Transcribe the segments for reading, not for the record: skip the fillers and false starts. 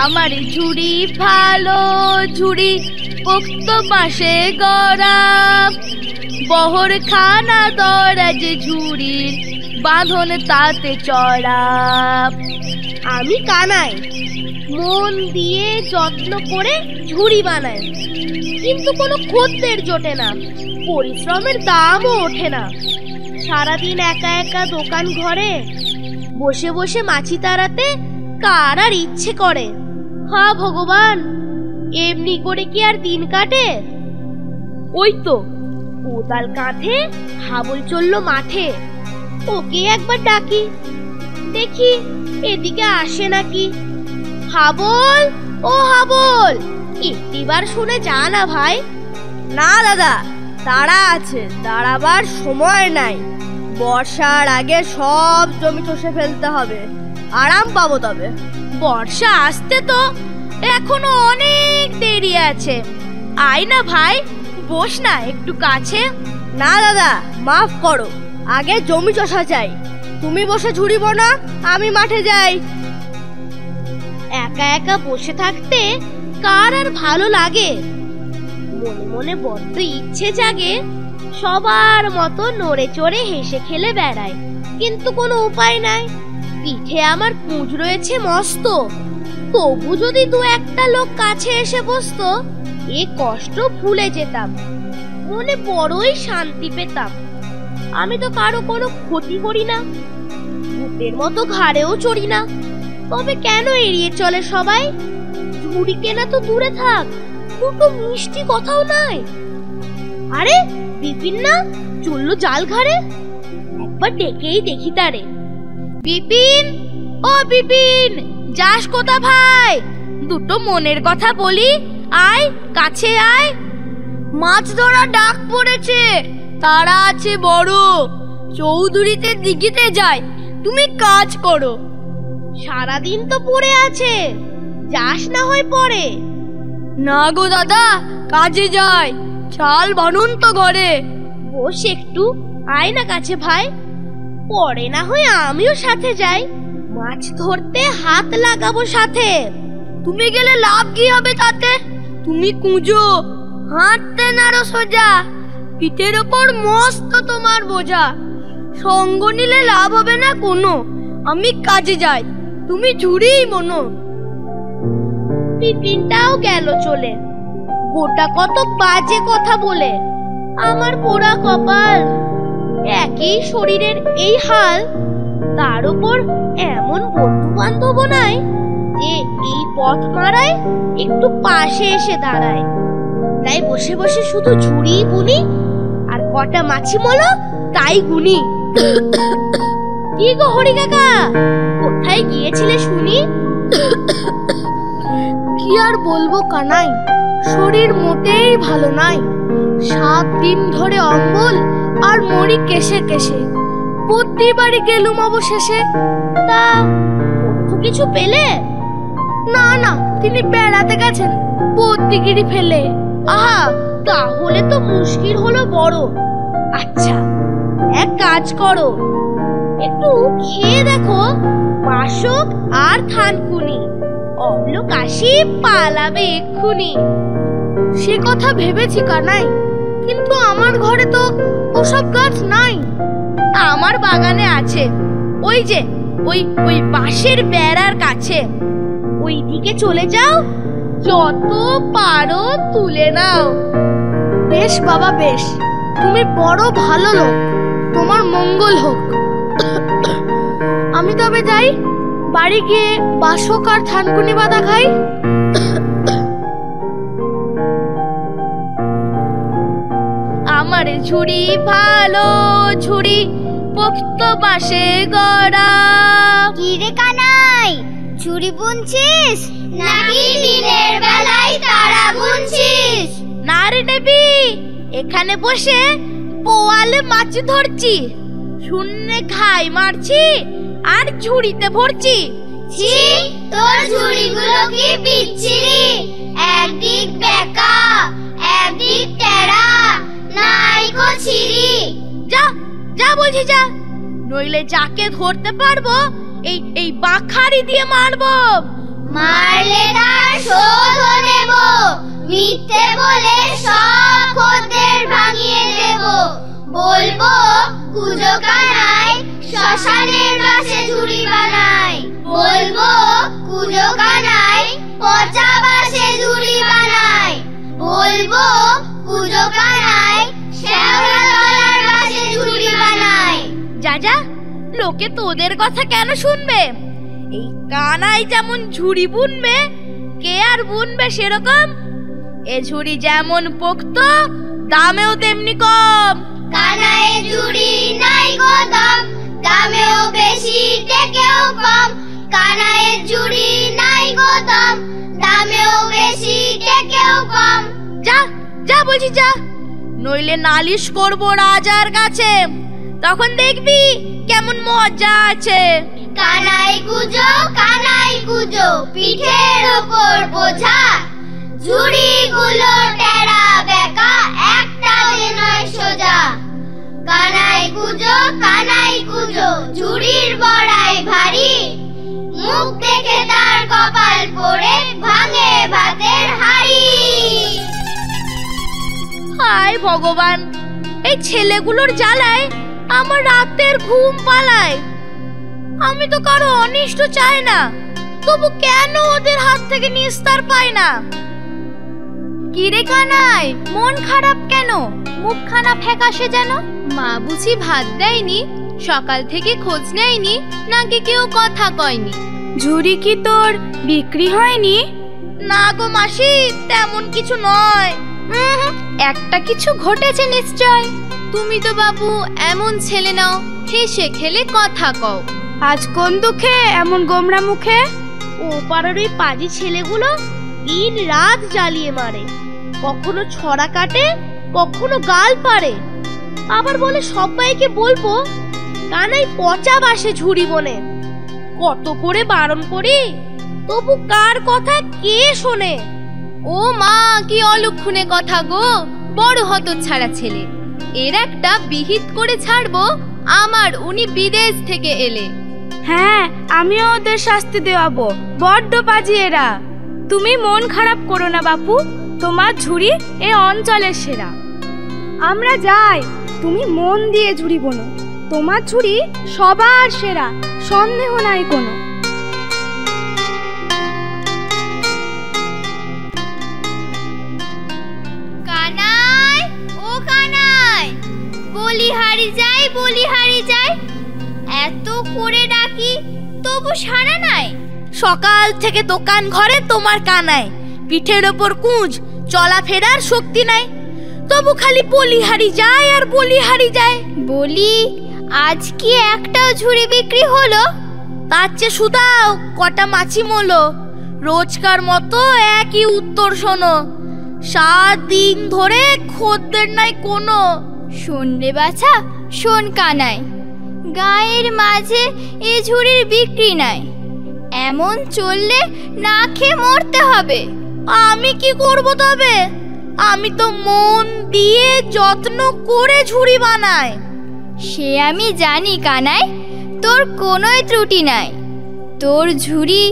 আমার ঝুড়ি ভালো ঝুড়ি পোক্ত বাঁশে গড়া, বহর খানা দরাজ ঝুড়ির বাঁধন তাতে চড়া। আমি কানাই, মন দিয়ে যত্ন করে ঝুড়ি বানাই, কিন্তু কোনো খদ্দের জোটে না, পরিশ্রমের দামও ওঠে না। সারাদিন একা একা দোকান ঘরে বসে বসে মাছি তাড়াতে কার আর ইচ্ছে করে? হা ভগবান, এমনি করে কি আর দিন কাটে? ওই তো কোদাল কাঁধে হাবল চললো মাঠে, ওকে একবার ডাকি, দেখি এদিকে আসে নাকি। হাবল, ও হাবল, একটিবার শুনে যা না ভাই। না দাদা, তাড়া আছে, দাঁড়াবার সময় নাই। বর্ষার আগে সব জমি চষে ফেলতে হবে, আরাম পাবো তবে। বর্ষা আসতে তো এখনো অনেক দেরি আছে। আয় না ভাই, বস না একটু কাছে। না দাদা, মাফ করো, আগে জমি চষা চাই। তুমি বসে ঝুড়িব না, আমি মাঠে যাই। একা একা বসে থাকতে কার আর ভালো লাগে? মনে মনে বড্ড ইচ্ছে জাগে সবার মতো নড়ে চড়ে হেসে খেলে বেড়ায়, কিন্তু কোনো উপায় নাই। পিঠে আমার পুঁজ রয়েছে মস্ত, তবু যদি দু একটা লোক কাছে এসে বসতো, এ কষ্ট ভুলে যেতাম, মনে বড়ই শান্তি পেতাম। আমি তো কারো কোনো ক্ষতি করি না, ভূতের মতো ঘাড়েও চড়ি না, তবে কেন এড়িয়ে চলে সবাই? ঝুড়ি কেনা তো দূরে থাক, দুটো মিষ্টি কথাও নাই। আরে বিপিন না চললো জাল ঘাড়ে, একবার ডেকেই দেখি তারে। বিপিন, ও বিপিন, যাস কোথা ভাই? দুটো মনের কথা বলি, আয় কাছে আয়। মাছ ধরা ডাক পড়েছে, তারা আছে বড়, চৌধুরীতে দিঘিতে যায়, তুমি কাজ করো। সারাদিন তো পড়ে আছে, যাস না হয় পরে। না গো দাদা, কাজে যাই, চাল বানুন তো ঘরে। বস একটু, আয় না কাছে ভাই, পরে না হয় আমিও সাথে যাই, মাছ ধরতে হাত লাগাবো সাথে। তুমি গেলে লাভ কি হবে তাতে? তুমি কুঁজো, হাঁটতে নারো সোজা, পিঠের ওপর মস্ত তোমার বোঝা। সঙ্গ নিলে লাভ হবে না কোনো, আমি কাজে যাই, তুমি ঝুড়িই মনো। বিপিনটাও গেল চলে, গোটা কত বাজে কথা বলে। আমার পোড়া কপাল, একই শরীরের এই হাল, তার উপর এমন বন্ধু বান্ধব নাই যে এই পথ মারায় একটু পাশে এসে দাঁড়ায়। তাই বসে বসে শুধু ঝুড়ি বুনি আর কটা মাছি মলো তাই গুনি। কি গো হরি কাকা, কোথায় গিয়েছিলে শুনি? কি আর বলবো কানাই, শরীর মোটেই ভালো নাই। 7 দিন ধরে অম্বল আর মরি কেশে কেশে, বুদ্ধি বাড়ি গেলুম অবশেষে। তা কিছু পেলে? না না, তিনি বেড়াতে গেছেন বুদ্ধিগিরি ফেলে। আহা, তাহলে তো মুশকিল হলো বড়। আচ্ছা এক কাজ করো, একটু খেয়ে দেখো, বাসক আর থানকুনি, অবলোক আসি পালাবে এক্ষুনি। সে কথা ভেবেছি কানাই, কিন্তু আমার ঘরে তো ওসব গাছ নাই। আমার বাগানে আছে, ওই যে ওই বাঁশের বেড়ার কাছে। ওই দিকে চলে যাও, যত পারো তুলে নাও। বেশ বাবা বেশ, তুমি বড় ভালো লোক, তোমার মঙ্গল হোক। আমি তবে যাই, বাড়ি গিয়ে বাসক আর থানকুনি বাঁধা খাই। আমার ঝুড়ি ভালো ঝুড়ি পোক্ত বাঁশে গড়া। কি রে কানাই, ঝুড়ি বুনছিস নাকি দিনের বেলায় তারা বুনছিস? না রে দেবী, এখানে বসে পোয়ালে মাছ ধরছি, শূন্যে ঘাই মারছি আর ঝুড়িতে ভরছি। ছি, তোর ঝুড়িগুলো কি বিচ্ছিরি, একদিক বেঁকা একদিক টেরা, নাই কো ছিরি। যা যা বলছি যা, নইলে যাকে ধরতে পারবো এই এই বাখারি দিয়ে মারবো। মারলে তার শোধ নেব, মিথ্যে বলে সব খদ্দের ভাঙিয়ে দেব। বলবো কুজো কানাই শ্মশানের পাশে ঝুড়ি বানায়। বলবো কুজো কানাই পচা বাসে ঝুড়ি বানায়। বলবো কুজো কানাই শ্যাওলা তলার পাশে ঝুড়ি বানায়। যা যা, লোকে তোদের কথা কেন শুনবে? এই কানাই যেমন ঝুড়ি বুনবে, কে আর বুনবে সেরকম? এ ঝুড়ি যেমন পোক্ত, দামেও তেমনি কম। কানাইয়ের ঝুড়ি নাই গো দাম, দামেও বেশি টেকেও কম। কানাইয়ের ঝুড়ি নাই গো দাম, দামেও বেশি টেকেও কম। যা যা বলছি যা, নইলে নালিশ করবো রাজার কাছে, তখন দেখবি কেমন মজা আছে। কানাই কুজো পিঠের ওপর বোঝা, ঝুড়িগুলো টেরা বেঁকা, একটা যে নয় সোজা। কানাই কুজো ঝুড়ির বড়াই ভারী, মুখ দেখে তার কপাল পড়ে ভাঙে ভাতের হাড়ি। হায় ভগবান, এই ছেলেগুলোর জ্বালায় আমার রাতের ঘুম পালায়। আমি তো কারো অনিষ্ট চাই না, তবু কেন ওদের হাত থেকে নিস্তার পাই না? কিরে কানাই, মন খারাপ কেন? মুখখানা ফ্যাকাশে যেন। মা বুঝি ভাত দেয়নি? সকাল থেকে খোঁজ নেয়নি? নাকি কেউ কথা কয়নি? ঝুড়ি কি তোর বিক্রি হয়নি? না গো মাসি, তেমন কিছু নয়। একটা কিছু ঘটেছে নিশ্চয়। তুমি তো বাবু এমন ছেলে নাও, হেসে খেলে কথা কও। আজ কোন দুঃখে এমন গোমরা মুখে? ও পাড়ার ওই পাজি ছেলেগুলো দিন রাত জ্বালিয়ে মারে, কখনো ছড়া কাটে, কখনো গাল পারে, আবার বলে সবাইকে বলবো কানাই পচা বাসে ঝুড়ি বনে। কত করে বারণ করি, তবু কার কথা কে শোনে? ও মা, কি অলক্ষণে কথা গো! বড় হতচ্ছাড়া ছেলে। এর একটা বিহিত করে ছাড়বো, আমার উনি বিদেশ থেকে এলে। হ্যাঁ, আমিও ওদের শাস্তি দেওয়াবো, বড্ড পাজি এরা। তুমি মন খারাপ করো না বাপু, তোমার ঝুড়ি এ অঞ্চলের সেরা। আমরা যাই, তুমি মন দিয়ে ঝুড়ি বোনো, তোমার ঝুড়ি সবার সেরা, সন্দেহ নাই কোনো। কানাই, ও কানাই, বলিহারি যাই, এত করে ডাকি তবু সাড়া নাই। সকাল থেকে দোকান ঘরে তোমার কানাই, পিঠের ওপর কুঁজ, চলাফেরার শক্তি নাই, তবু খালি বলিহারি যায় আর বলিহারি যায়। বলি, আজ কি একটাও ঝুড়ি বিক্রি হলো? তার চেয়ে শুধাও কটা মাছি মলো, রোজকার মতো একই উত্তর শোনো। 7 দিন ধরে খদ্দের নাই কোনো। শোন রে বাছা, শোন কানাই, গায়ের মাঝে এ ঝুড়ির বিক্রি নাই। এমন চললে না খেয়ে মরতে হবে। আমি কি করব তবে? আমি তো মন দিয়ে যত্ন করে ঝুড়ি বানাই। সে আমি জানি কানাই, তোর কোনোই ত্রুটি নাই। তোর ঝুড়ি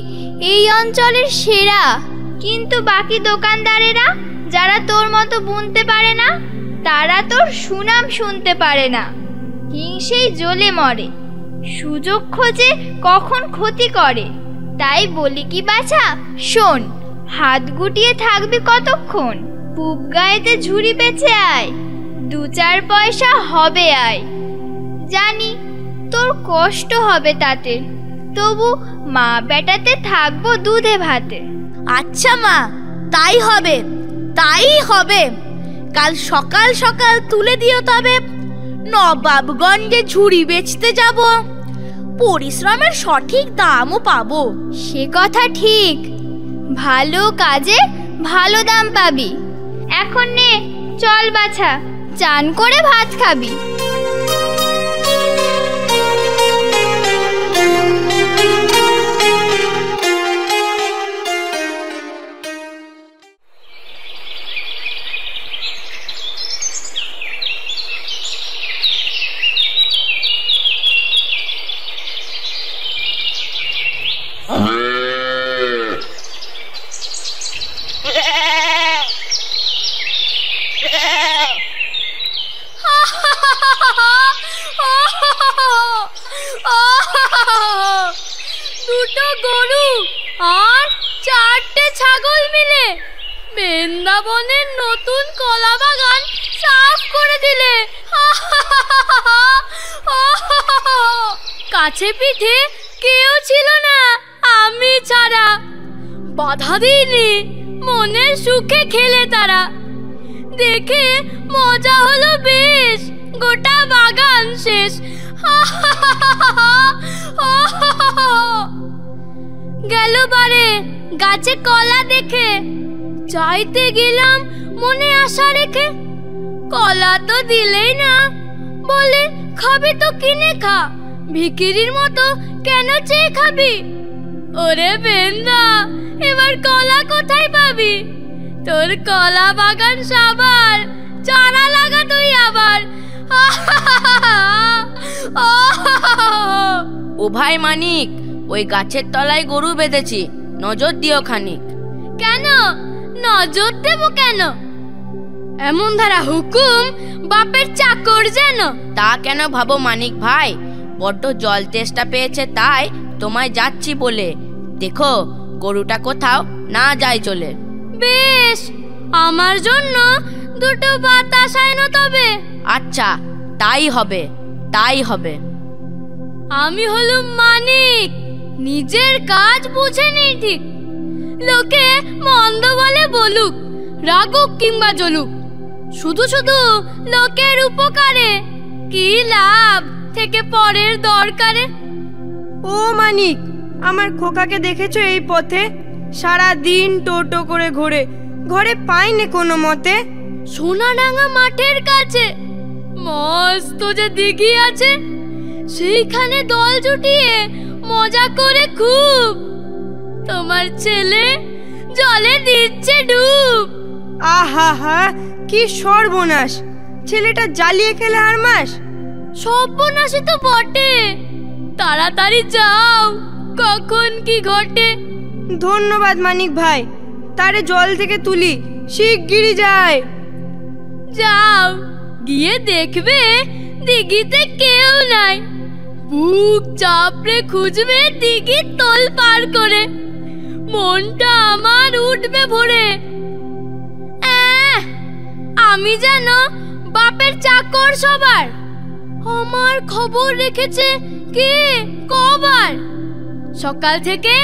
এই অঞ্চলের সেরা, কিন্তু বাকি দোকানদারেরা যারা তোর মতো বুনতে পারে না, তারা তোর সুনাম শুনতে পারে না। হিংসেই জ্বলে মরে, সুযোগ খোঁজে কখন ক্ষতি করে। তাই বলি কি বাছা, শোন, হাত গুটিয়ে থাকবি কতক্ষণ? পুব গায়েতে ঝুড়ি বেচে আয়, 2-4 পয়সা হবে আয়। জানি তোর কষ্ট হবে তাতে, তবু মা বেটাতে থাকবো দুধে ভাতে। আচ্ছা মা, তাই হবে, তাই হবে। কাল সকাল সকাল তুলে দিও তবে, নবাবগঞ্জে ঝুড়ি বেচতে যাব, পরিশ্রমের সঠিক দামও পাবো। সে কথা ঠিক, ভালো কাজে ভালো দাম পাবি। এখন নে, চল বাছা, চান করে ভাত খাবি। বৃন্দাবনের নতুন কলা বাগান সাফ করে দিলে। কাছে পিঠে কেউ ছিল না আমি ছাড়া। বাধা দিইনি, মনের সুখে খেলে তারা। দেখে মজা হলো বেশ, গোটা বাগান শেষ। গেল বারে গাছে কলা দেখে, চাইতে গেলাম মনে আশা রেখে। কলা তো দিলেই না, বলে খাবি তো কিনে খা, ভিখিরির মতো কেন চেয়ে খাবি? ওরে বেন্দা, এবার কলা কোথায় পাবি? তোর কলা বাগান সাবার, চারা লাগা তুই আবার। ও ভাই মানিক, ওই গাছের তলায় গরু বেঁধেছি, নজর দিও খানিক। কেন নজর দেব কেন? এমন ধারা হুকুম বাপের চাকর যেন। তা কেন ভাবো মানিক ভাই, বড্ড জল তেষ্টা পেয়েছে তাই তোমায় যাচ্ছি বলে। দেখো গরুটা কোথাও না যায় চলে। বেশ, আমার জন্য দুটো বাতাস আনো তবে। আচ্ছা, তাই হবে, তাই হবে। আমি হলুম মানিক, নিজের কাজ বুঝে নিই ঠিক। লোকে মন্দ বলে বলুক, রাগুক কিংবা জ্বলুক, শুধু শুধু লোকের উপকারে কি লাভ থেকে পরের দরকারে। ও মানিক, আমার খোকাকে দেখেছো এই পথে? সারা দিন টোটো করে ঘোরে, ঘরে পাইনি কোনো মতে। সোনাডাঙ্গা মাঠের কাছে মস্ত যে দিঘি আছে, সেইখানে দল জুটিয়ে মজা করে খুব। তোমার ছেলে জলে দিচ্ছে ডুব। আহা হা, কি সর্বনাশ! ছেলেটা জ্বালিয়ে খেলে আর মাস। সর্বনাশী তো বটে, তাড়াতাড়ি যাও, কখন কি ঘটে। ধন্যবাদ মানিক ভাই, তারে জল থেকে তুলি, শিগগিরই যায়। যাও, গিয়ে দেখবে দিঘিতে কেউ নাই। বুক চাপড়ে খুঁজবে দিঘি তোল পার করে, মনটা আমার উঠবে ভরে। আমি যেন বাপের চাকর সবার, আমার খবর রেখেছে কে কবার। সকাল থেকে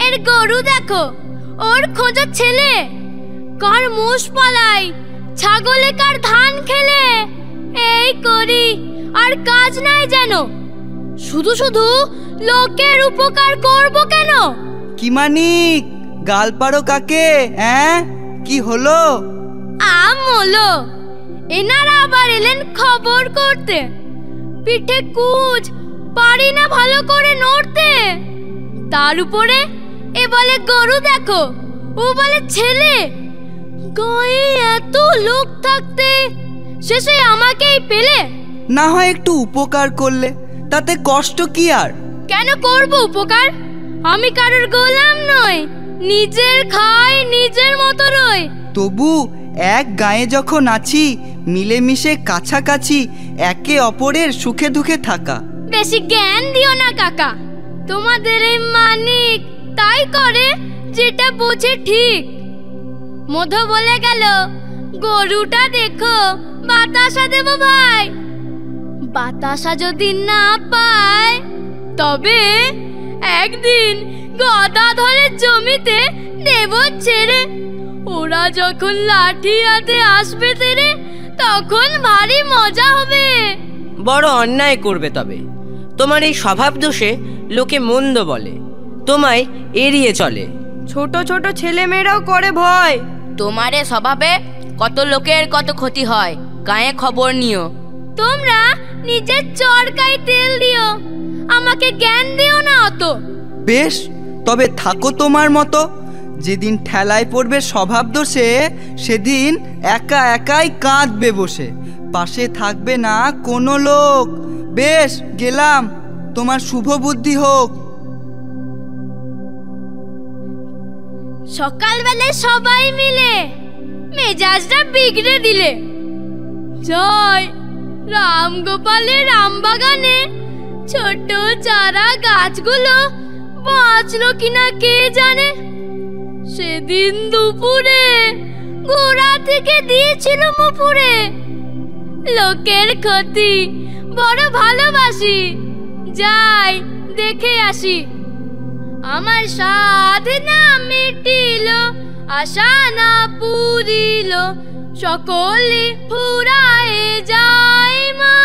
এর গরু দেখো, ওর খোঁজা ছেলে, কার মোষ পালাই, ছাগলে কার ধান খেলে। এই করি আর কাজ নাই যেন, শুধু শুধু লোকের উপকার করব কেন? কি মানিক, গাল পারো কাকে? কি হলো? হলো, এনারা আবার এলেন খবর করতে। পিঠে কুচ, পারি না ভালো করে নড়তে। তার উপরে এ বলে গরু দেখো, ও বলে ছেলে। গায়ে এত লোক থাকতে শেষে আমাকেই পেলে। না হয় একটু উপকার করলে, তাতে কষ্ট কি আর? কেন করব উপকার? আমি কারোর গোলাম নই, নিজের খাই নিজের মতো রই। তবু এক গায়ে যখন আছি, মিলেমিশে কাছাকাছি, একে অপরের সুখে দুঃখে থাকা। বেশি জ্ঞান দিও না কাকা, তোমাদের এই মানিক তাই করে যেটা বোঝে ঠিক। মধু বলে গেল, গরুটা দেখো বাতাসা দেব ভাই। বাতাসা যদি না পায়, তবে একদিন গদাধরের জমিতে দেব ছেড়ে। ওরা যখন লাঠি হাতে আসবে তেরে, তখন ভারী মজা হবে। বড় অন্যায় করবে তবে। তোমার এই স্বভাব দোষে লোকে মন্দ বলে, তোমায় এড়িয়ে চলে। ছোট ছোট ছেলে মেয়েরাও করে ভয়। তোমার এ স্বভাবে কত লোকের কত ক্ষতি হয়, গায়ে খবর নিও। তোমরা নিজের চরকায় তেল দিও, আমাকে জ্ঞান দিও না অত। বেশ, তবে থাকো তোমার মতো। যেদিন ঠেলায় পড়বে স্বভাব দোষে, সেদিন একা একাই কাঁদবে বসে, পাশে থাকবে না কোনো লোক। বেশ, গেলাম, তোমার শুভ বুদ্ধি হোক। সকালবেলায় সবাই মিলে মেজাজটা বিগড়ে দিলে। জয় রামগোপালের রামবাগানে ছোট চারা গাছগুলো বাঁচলো কিনা কে জানে। সেদিন দুপুরে গোড়া থেকে দিয়েছিল মুপুরে। লোকের ক্ষতি বড় ভালোবাসি, যাই দেখে আসি। আমার সাধনা মিটিল, আশা না পুরিল, সকলে ফুরায়ে যায় মা।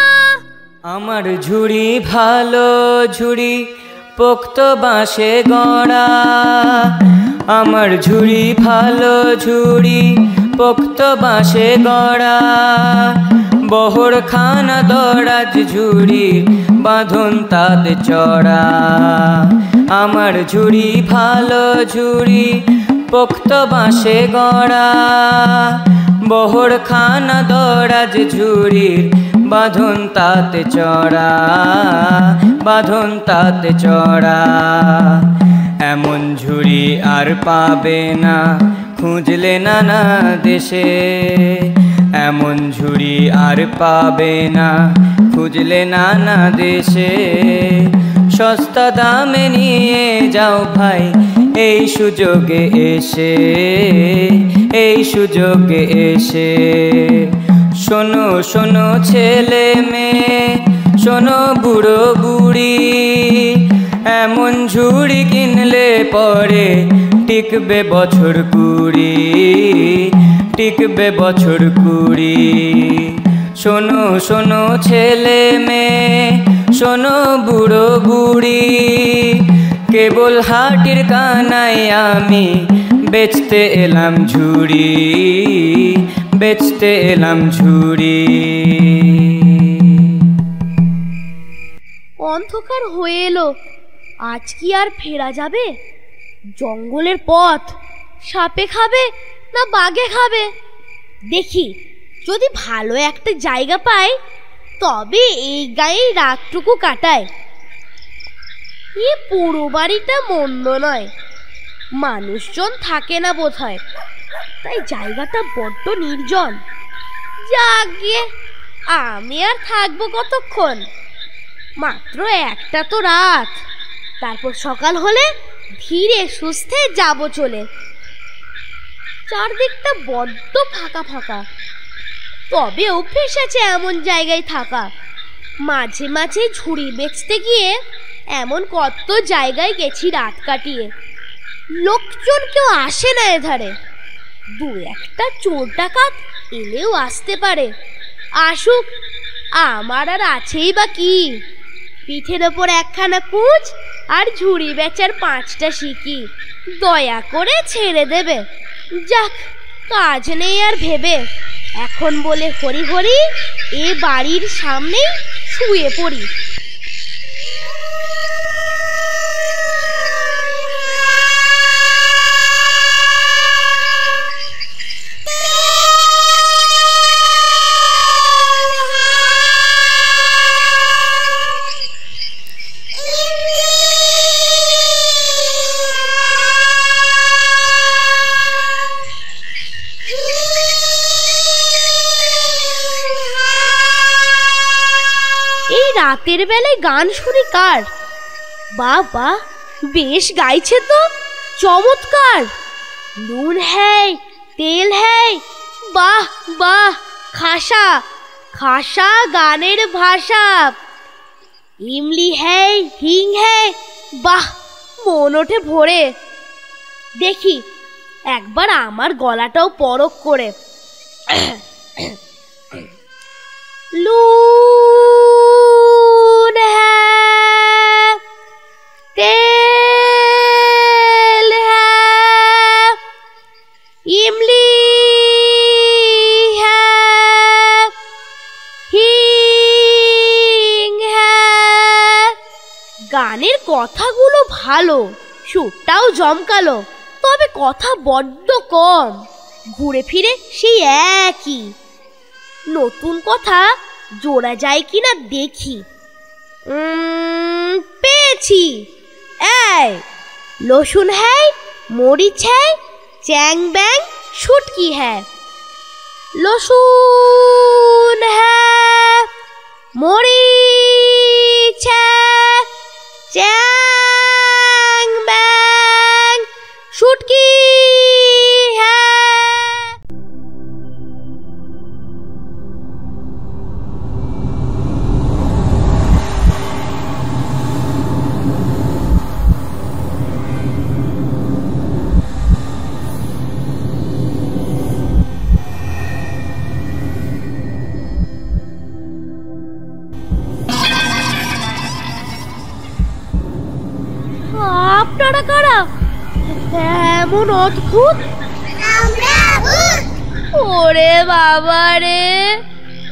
আমার ঝুড়ি ভালো ঝুড়ি, পোক্ত বাঁশে গড়া। আমার ঝুড়ি ভালো ঝুড়ি, পোক্ত বাঁশে গড়া। বহর খানা দরাজ ঝুড়ির বাঁধন তাদ চড়া। আমার ঝুড়ি ভালো ঝুড়ি, পোক্ত বাঁশে গড়া। বহর খানা দরাজ ঝুড়ির বাঁধন তাতে চড়া, বাঁধন তাতে চড়া। এমন ঝুড়ি আর পাবে না খুঁজলে নানা দেশে। এমন ঝুড়ি আর পাবে না খুঁজলে নানা দেশে। সস্তা দামে নিয়ে যাও ভাই এই সুযোগে এসে, এই সুযোগে এসে। শোনো শোনো ছেলে মেয়ে, শোনো বুড়ো বুড়ি, এমন ঝুড়ি কিনলে পরে টিকবে বছর কুড়ি, টিকবে বছর কুড়ি। শোনো শোনো ছেলে মেয়ে, শোনো বুড়ো বুড়ি, কেবল হাটির কানায় আমি বেচতে এলাম ঝুড়ি, বেচতে এলাম ঝুড়ি। অন্ধকার হয়ে এলো, আজ কি আর ফেরা যাবে? জঙ্গলের পথ, সাপে খাবে না বাঘে খাবে? দেখি যদি ভালো একটা জায়গা পাই তবে এই গায়েই রাতটুকু কাটায়। এ পুরো বাড়িটা মন্দ নয়, মানুষজন থাকে না বোধহয়, তাই জায়গাটা বড্ড নির্জন। যাক গিয়ে, আমি আর থাকবো কতক্ষণ? মাত্র একটা তো রাত, তারপর সকাল হলে ধীরে সুস্থে যাব চলে। চারদিকটা বড্ড ফাঁকা ফাঁকা, তবে অভ্যেস আছে এমন জায়গায় থাকা। মাঝে মাঝে ঝুড়ি বেচতে গিয়ে এমন কত জায়গায় গেছি রাত কাটিয়ে। লোকজন কেউ আসে না এধারে, দু একটা চোর ডাকাত এলেও আসতে পারে। আসুক, আমার আর আছেই বা কি? পিঠের ওপর একখানা কুঁচ আর ঝুড়ি বেচার 5টা সিকি, দয়া করে ছেড়ে দেবে। যাক, কাজ নেই আর ভেবে, এখন বলে হরি হরি এ বাড়ির সামনেই শুয়ে পড়ি। রাতের বেলায় গান শুনি কার? বাহ বাহ, বেশ গাইছে তো, চমৎকার। নুন হ্যায়, তেল হ্যায়, বাহ বাহ, খাসা খাসা গানের ভাষা। ইমলি হ্যায়, হিং হ্যায়, বাহ, মন ওঠে ভরে। দেখি একবার আমার গলাটাও পরখ করে। लून है, तेल है, इमली है, हिंग है। গানের কথাগুলো ভালো, সুরটাও জমকালো, তবে কথা বড্ড কম, ঘুরে ফিরে সেই একই। নতুন কথা জোড়া যায় কিনা দেখি। পেয়েছি। এই লসুন হ্যায়, মরিচ হ্যায়, চ্যাং ব্যাং শুটকি হ্যায়। লসুন হ্যায়, মরিচ হ্যায়, চ্যাং ব্যাং শুটকি হ্যায়। এমন অদ্ভুত। ওরে বাবা রে,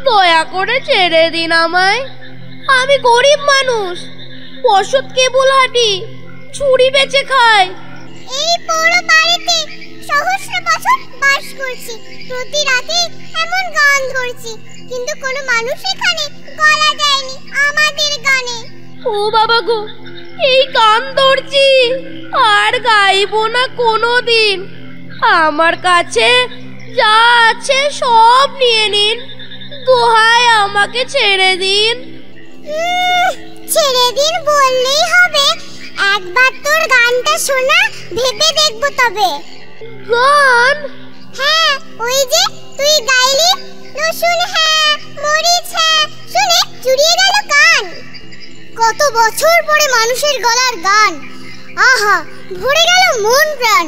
দয়া করে ছেড়ে দিন আমায়। আমি গরিব মানুষ, বসত কেবল হাঁটি, ছুরি বেচে খাই। এই পুরো বাড়িতে সহস্র বছর বাস করছি, প্রতি রাতে এমন গান করছি, কিন্তু কোনো মানুষ এখানে গলা দেয়নি আমাদের গানে। ও বাবা গো, এই গান ধরছি, আর গাইবো না কোনোদিন। আমার কাছে যা আছে সব নিয়ে নিন, দোহাই আমাকে ছেড়ে দিন। ছেড়ে দিন বললেই হবে? একবার তোর গানটা শোনা, ভেবে দেখবো তবে। গান? হ্যাঁ, ওই যে তুই গাইলি, রসুন হ্যাঁ মরিচ হ্যাঁ শুনে জুড়িয়ে গেল কান। কত বছর পরে মানুষের গলার গান, আহা ভরে গেল মন প্রাণ।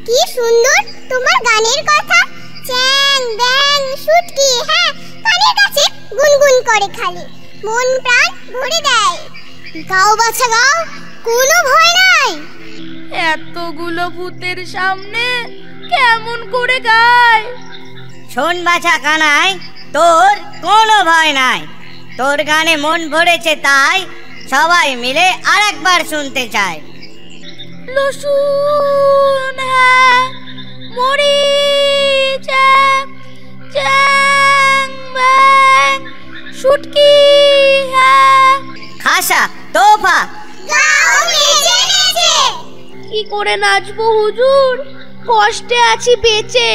কি সুন্দর তোমার গানের কথা, চ্যাং ব্যাং শুটকি হ্যাঁ কানের কাছে গুনগুন করে খালি, মন প্রাণ ভরে দেয়। গাও বাছা গাও, কোনো ভয় নাই। এতগুলো ভূতের সামনে কেমন করে গায়? শোন বাছা কানাই, তোর কোনো ভয় নাই। তোর গানে মন ভরেছে তাই সবাই মিলে আরেকবার শুনতে চায়। লসুন হ্যাঁ মরিচ হ্যাঁ চ্যাং ব্যাং শুটকি হ্যাঁ। খাসা তোফা গাও নেচে নেচে। কি করে নাচবো হুজুর, কষ্টে আছি বেঁচে।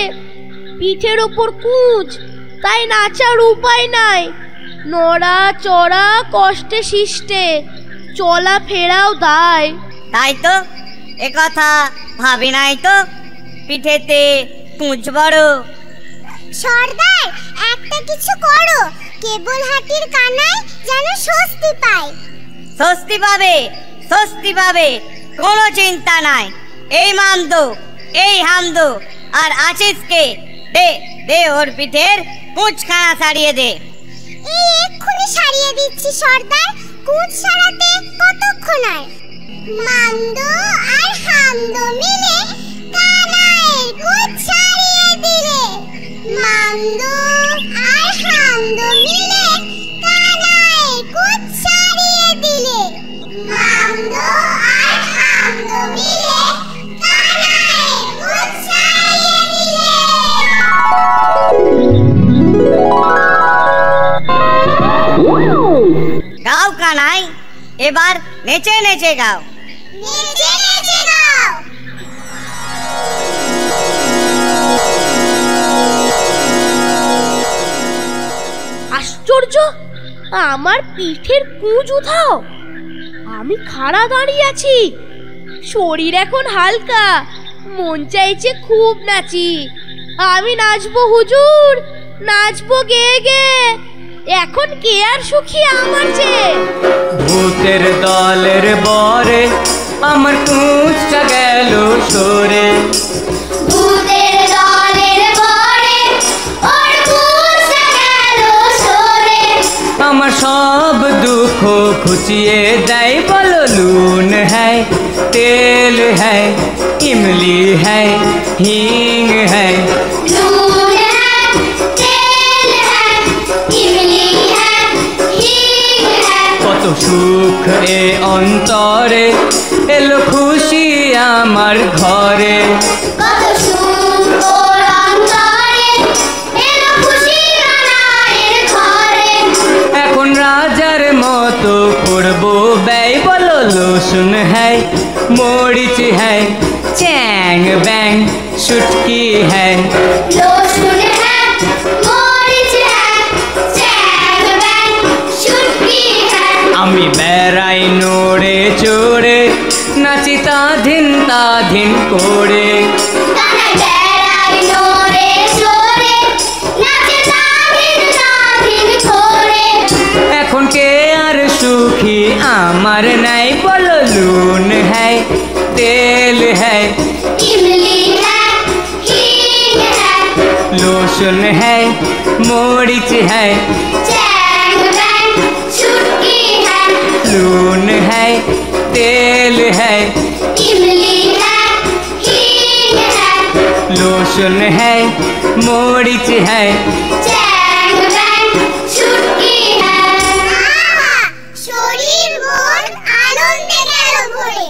পিঠের ওপর কুচ, তাই নাচার উপায় নাই। নড়া চড়া কষ্টে শিষ্টে, চলা ফেরাও দায়। তাই তো, এ কথা ভাবি নাই তো, পিঠেতে কুঁচ বড়। সর্দার একটা কিছু করো, কেবল হাতির কানাই যেন স্বস্তি পায়। স্বস্তি পাবে, স্বস্তি পাবে, কোনো চিন্তা নাই। এই মামদো, এই হামদো আর আশিসকে দে দে ওর পিঠের কুঁচখানা ছাড়িয়ে দে। এই এক্ষুনি সারিয়ে দিচ্ছি সর্দার, কুঁচ সারাতে কতক্ষণ আর। মামদো আর হামদো মিলে কানাইয়ের কুঁচ সারিয়ে দিলে, মামদো আর হামদো মিলে কানাইয়ের কুঁচ সারিয়ে দিলে, মামদো আর হামদো মিলে কানাইয়ের কুঁচ সারিয়ে দিলে। গাও কানাই, এবার নেচে নেচে গাও। নেচে নেচে গাও। আশ্চর্য, আমার পিঠের কুঁজ উধাও। আমি খাড়া দাঁড়িয়ে আছি, শরীর এখন হালকা, মন চাইছে খুব নাচি। আমি নাচবো হুজুর, নাচবো গেয়ে গেয়ে। এখন কে আর সুখী আমার চেয়ে? ভূতের দলের বরে আমার কুঁচটা গেল সরে। ভূতের দলের বরে ওর কুঁচটা গেল সরে। আমার সব দুঃখ খুঁচিয়ে দেয়, বলো লুন হ্যায় তেল হ্যায় ইমলি হ্যায় হিং হ্যায়। लून है, तेल है, इमली है, हींग है। কত সুখ এ অন্তরে, এলো খুশি আমার ঘরে। কত সুখ ওর অন্তরে, এলো খুশি কানাইয়ের ঘরে। এখন রাজার মতো করবো ব্যয়, বলো লসুন হ্যায় মরিচ হ্যায় চ্যাং ব্যাং শুটকি হ্যায়। लहसुन है, मरीच है, চ্যাং ব্যাং শুটকি है। আমি বেড়াই নড়ে চড়ে, নাচি তাধিন করে। কানাই বেড়ায় নড়ে চড়ে, নাচে তাধিন করে। এখন কে আর সুখী আমার নাই, বলো লুন হ্যায় তেল হ্যায় इमली है, हींग है, लहसुन है मरीच है চ্যাং ব্যাং শুটকি है। लून है तेल है इमली है, लहसुन है मरीच है শরীর মন আনন্দে গেল ভরে।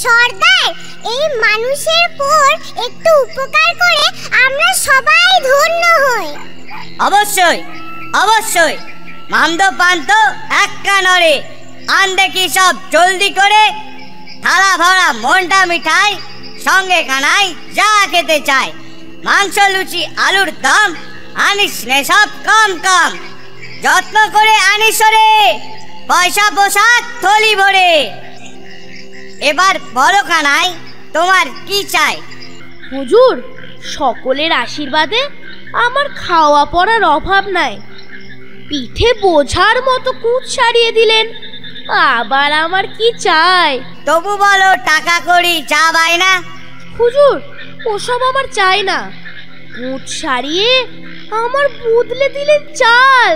সর্দার, এই মানুষের পর একটু উপকার করে আমরা সবাই ধন্য হই। অবশ্যই অবশ্যই, মামদো পান্ত একা নরে। আন দেখি সব জলদি করে, থালা ভরা মনটা মিঠাই, সঙ্গে কানাই যা খেতে চায়। মাংস লুচি আলুর দম আনিস নে সব কম কম, যত্ন করে আনিস রে, পয়সা পোশাক থলি ভরে। এবার বলো কানাই, তোমার কি চাই? হুজুর, সকলের আশীর্বাদে আমার খাওয়া পড়ার অভাব নাই। পিঠে বোঝার মতো কুচ সারিয়ে দিলেন, আবার আমার কি চাই? তবু বলো, টাকা কড়ি চা বাই না? হুজুর, ওসব আমার চাই না। কুচ সারিয়ে আমার বদলে দিলেন চাল,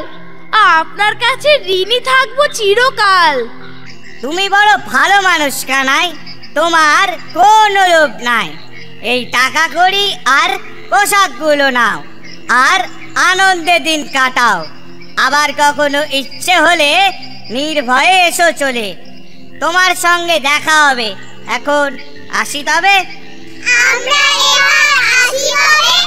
আপনার কাছে ঋণী থাকবো চিরকাল। তুমি বড় ভালো মানুষ কানাই, তোমার কোনো লোভ নাই। এই টাকা কড়ি আর পোশাকগুলো নাও, আর আনন্দে দিন কাটাও। আবার কখনো ইচ্ছে হলে নির্ভয়ে এসো চলে, তোমার সঙ্গে দেখা হবে। এখন আসি তবে। আমরা এবার আসি তবে।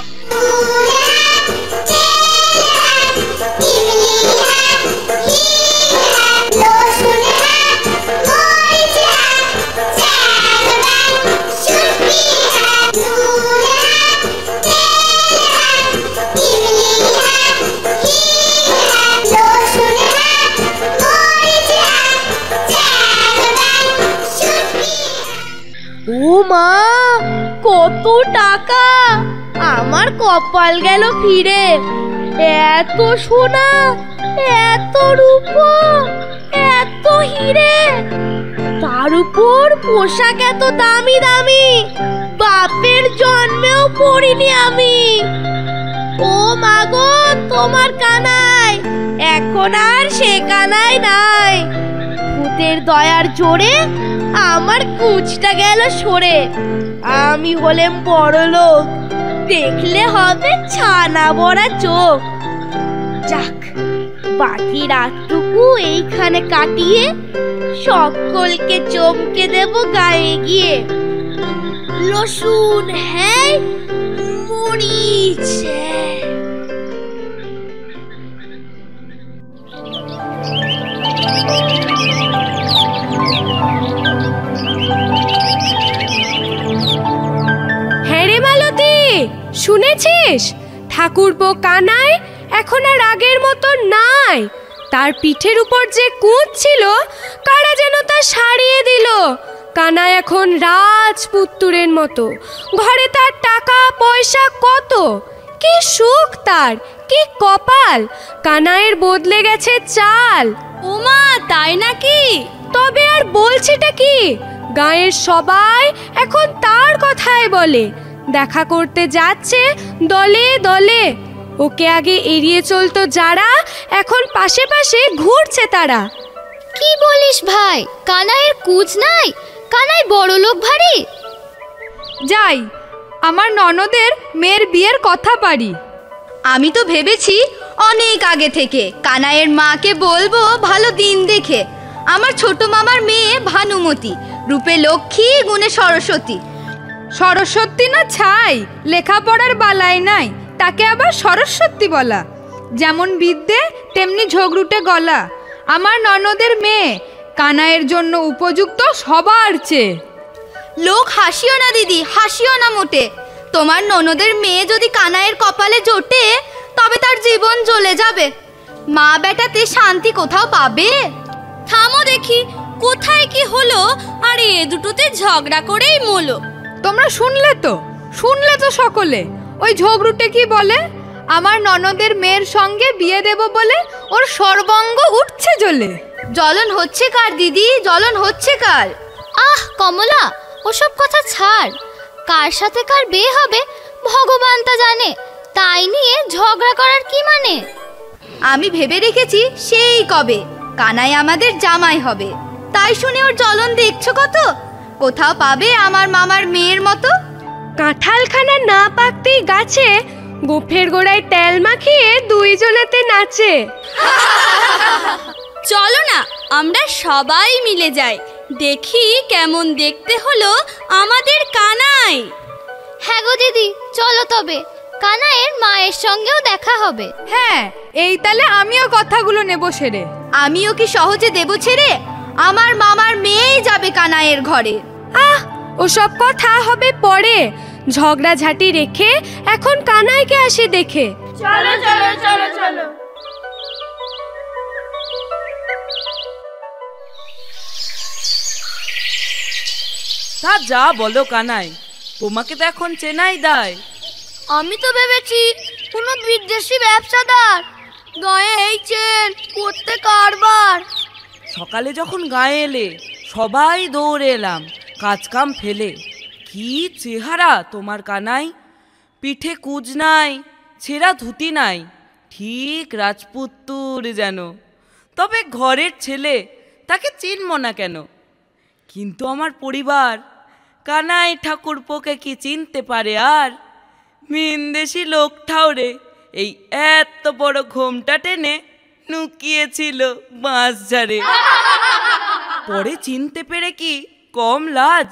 ও মা, কত টাকা! আমার কপাল গেল ফিরে। এত সোনা, এত রূপো, এত হিরে, তার উপর পোশাক এত দামি দামি, বাপের জন্মেও পড়িনি আমি। ও মা গো, তোমার কানাই এখন আর সে কানাই নাই। ভূতের দয়ার জোরে আমার কুচটা গেল সরে। আমি হলেম বড় লোক, দেখলে হবে ছানা বড়া চোখ। যাক, বাকি রাতটুকু এইখানে কাটিয়ে সকলকে চমকে দেব গায়ে গিয়ে। লসুন হ্যাঁ, মরিচ হ্যাঁ। হ্যাঁ রে মালতী, শুনেছিস? ঠাকুরপো কানাই এখন আর আগের মতো নাই। তার পিঠের উপর যে কুঁচ ছিল, কারা যেন তা সারিয়ে দিল। কানাই এখন রাজপুত্তুরের মতো, ঘরে তার টাকা পয়সা কত। কি সুখ তার, কি কপাল! কানাইয়ের বদলে গেছে চাল। ওমা, তাই নাকি? তবে আর বলছেটা কি, গাঁয়ের সবাই এখন তার কথাই বলে। দেখা করতে যাচ্ছে দলে দলে। ওকে আগে এড়িয়ে চলতো যারা, এখন পাশে পাশে ঘুরছে তারা। কি বলিস ভাই, কানাইয়ের কুচ নাই? কানাই বড় লোক ভারী। যাই, আমার ননদের মেয়ের বিয়ের কথা পারি। আমি তো ভেবেছি অনেক আগে থেকে কানাইয়ের মাকে বলবো ভালো দিন দেখে। আমার ছোট মামার মেয়ে ভানুমতি, রূপে লক্ষ্মী, গুণে সরস্বতী। সরস্বতী না ছাই, লেখাপড়ার বালাই নাই, তাকে আবার সরস্বতী বলা। যেমন বিদ্যে তেমনি ঝগড়ুটে গলা। আমার ননদের মেয়ে কানাইয়ের জন্য উপযুক্ত সবার চেয়ে। লোক হাসিও না দিদি, হাসিও না মোটে। তোমার ননদের মেয়ে যদি কানাইয়ের কপালে জোটে, তবে তার জীবন জ্বলে যাবে। মা বেটাতে শান্তি কোথাও পাবে? থামো দেখি, কোথায় কি হলো? আর এ দুটোতে ঝগড়া করেই মলো। তোমরা শুনলে তো সকলে। ওই ঝগড়ুটে কি বলে, আমার ননদের মেয়ের সঙ্গে বিয়ে দেব বলে ওর সর্বাঙ্গ উঠছে জ্বলে। জ্বলন হচ্ছে কার দিদি, জ্বলন হচ্ছে কার? আহ কমলা, ওসব কথা ছাড়। কার সাথে কার বিয়ে হবে ভগবান তা জানে, তাই নিয়ে ঝগড়া করার কি মানে? আমি ভেবে রেখেছি সেই কবে কানাই আমাদের জামাই হবে। তাই শুনে ওর জ্বলন দেখছো কত? কোথাও পাবে আমার মামার মেয়ের মতো? কাঁঠালখানা না পাকতেই গাছে গোফের গোড়ায় তেল মাখিয়ে দুইজনেতে নাচে। চলো না আমরা সবাই মিলে যাই, দেখি কেমন দেখতে হলো আমাদের কানাই। হ্যাঁ গো দিদি, চলো তবে, কানাইয়ের মায়ের সঙ্গেও দেখা হবে। হ্যাঁ, এই তালে আমিও কথাগুলো নেব সেরে। আমিও কি সহজে দেব ছেড়ে? আমার মামার মেয়েই যাবে কানাইয়ের ঘরে। ওসব কথা হবে পরে, ঝগড়াঝাটি রেখে এখন কানাইকে আসি দেখে। চলো চলো চলো চলো। তা যা বলো কানাই, তোমাকে তো এখন চেনাই দায়। আমি তো ভেবেছি কোনো বিদেশি ব্যবসাদার, গায়ে এই চেন করতে কারবার। সকালে যখন গায়ে এলে সবাই দৌড়ে এলাম কাজ কাম ফেলে। কি চেহারা তোমার কানাই, পিঠে কুজ নাই, ছেঁড়া ধুতি নাই, ঠিক রাজপুত্তুর যেন। তবে ঘরের ছেলে, তাকে চিনব না কেন? কিন্তু আমার পরিবার কানাই ঠাকুরপোকে কি চিনতে পারে আর? ভিনদেশি লোকটাও রে এই এত বড় ঘোমটা টেনে নুকিয়েছিল বাঁশঝাড়ে। পরে চিনতে পেরে কি কম লাজ?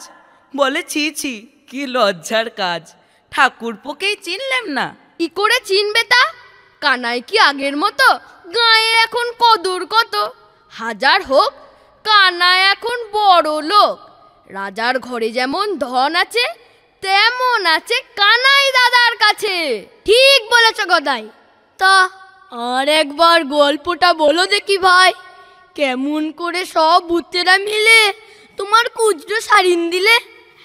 বলে ছি ছি, কি লজ্জার কাজ, ঠাকুরপোকেই চিনলাম না। কি করে চিনবে তা? কানাই কি আগের মতো? গায়ে এখন কদর কত। হাজার হোক, কানাই এখন বড় লোক। রাজার ঘরে যেমন ধন আছে, তেমন আছে কানাই দাদার কাছে। ঠিক বলেছ গদাই। তা আর একবার গল্পটা বলো দেখি ভাই, কেমন করে সব ভূতেরা মিলে তোমার কুজরো সারিন দিলে?